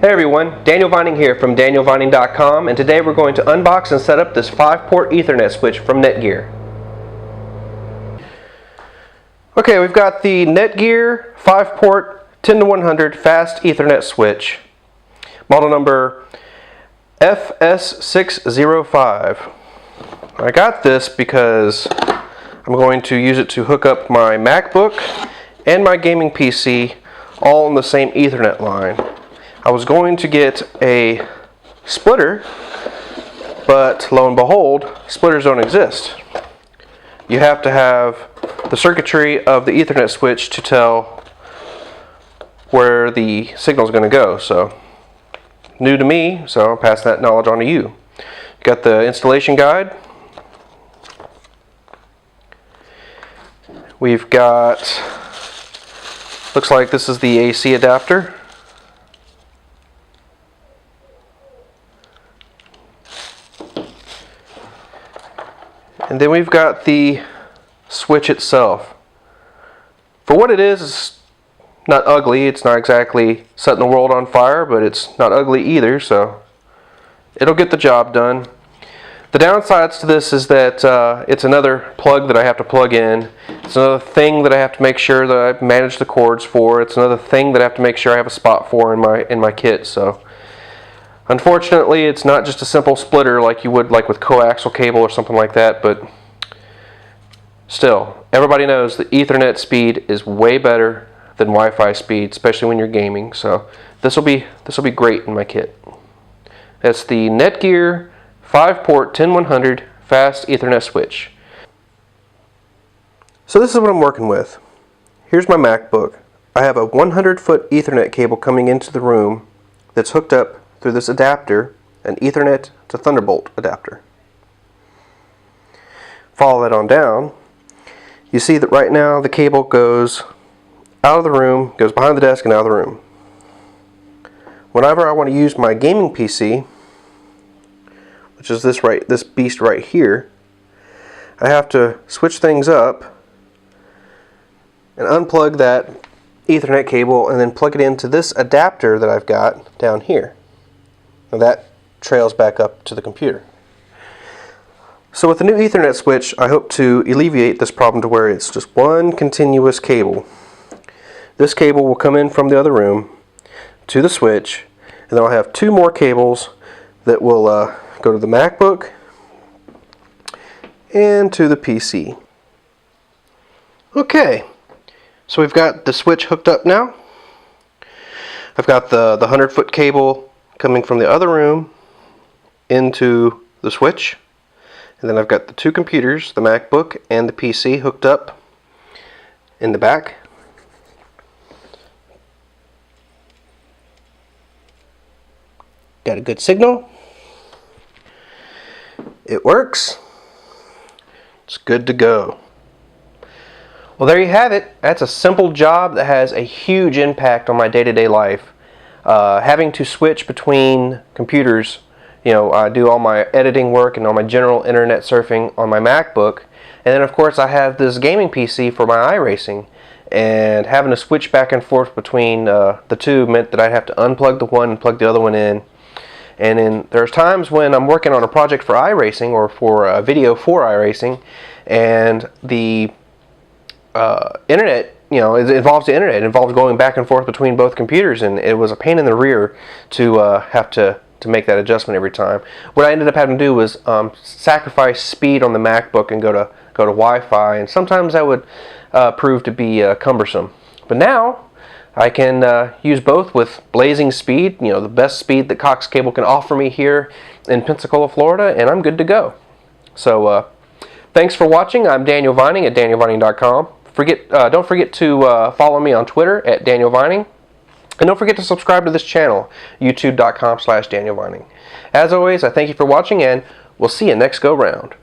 Hey everyone, Daniel Vining here from danielvining.com, and today we're going to unbox and set up this 5-port Ethernet switch from Netgear. Okay, we've got the Netgear 5-port 10-to-100 fast Ethernet switch, model number FS605. I got this because I'm going to use it to hook up my MacBook and my gaming PC all on the same Ethernet line. I was going to get a splitter, but lo and behold, splitters don't exist. You have to have the circuitry of the Ethernet switch to tell where the signal is going to go. So, new to me, so I'll pass that knowledge on to you. Got the installation guide. We've got, looks like this is the AC adapter. And then we've got the switch itself. For what it is, it's not ugly. It's not exactly setting the world on fire, but it's not ugly either, so it'll get the job done. The downsides to this is that it's another plug that I have to plug in. It's another thing that I have to make sure that I manage the cords for. It's another thing that I have to make sure I have a spot for in my kit. So unfortunately, it's not just a simple splitter like you would like with coaxial cable or something like that, but still, everybody knows that Ethernet speed is way better than Wi-Fi speed, especially when you're gaming. So this will be great in my kit. That's the Netgear 5-port 10-100 fast Ethernet switch. So this is what I'm working with. Here's my MacBook. I have a 100-foot Ethernet cable coming into the room that's hooked up through this adapter, an Ethernet to Thunderbolt adapter. Follow that on down. You see that right now the cable goes out of the room, goes behind the desk and out of the room. Whenever I want to use my gaming PC, which is this beast right here, I have to switch things up and unplug that Ethernet cable and then plug it into this adapter that I've got down here. Now that trails back up to the computer. So with the new Ethernet switch, I hope to alleviate this problem to where it's just one continuous cable. This cable will come in from the other room to the switch, and then I'll have two more cables that will go to the MacBook and to the PC. Okay, so we've got the switch hooked up now. I've got the 100-foot cable coming from the other room into the switch, and then I've got the two computers, the MacBook and the PC, hooked up in the back. Got a good signal. It works. It's good to go. Well, there you have it. That's a simple job that has a huge impact on my day-to-day life. Having to switch between computers, you know, I do all my editing work and all my general internet surfing on my MacBook, and then of course I have this gaming PC for my iRacing, and having to switch back and forth between the two meant that I'd have to unplug the one and plug the other one in. And then there's times when I'm working on a project for iRacing or for a video for iRacing, and the internet, you know, it involves the internet. It involves going back and forth between both computers, and it was a pain in the rear to have to make that adjustment every time. What I ended up having to do was sacrifice speed on the MacBook and go to Wi-Fi, and sometimes that would prove to be cumbersome. But now I can use both with blazing speed, you know, the best speed that Cox Cable can offer me here in Pensacola, Florida, and I'm good to go. So thanks for watching. I'm Daniel Vining at danielvining.com. Don't forget to follow me on Twitter at Daniel Vining. And don't forget to subscribe to this channel, youtube.com/DanielVining. As always, I thank you for watching, and we'll see you next go round.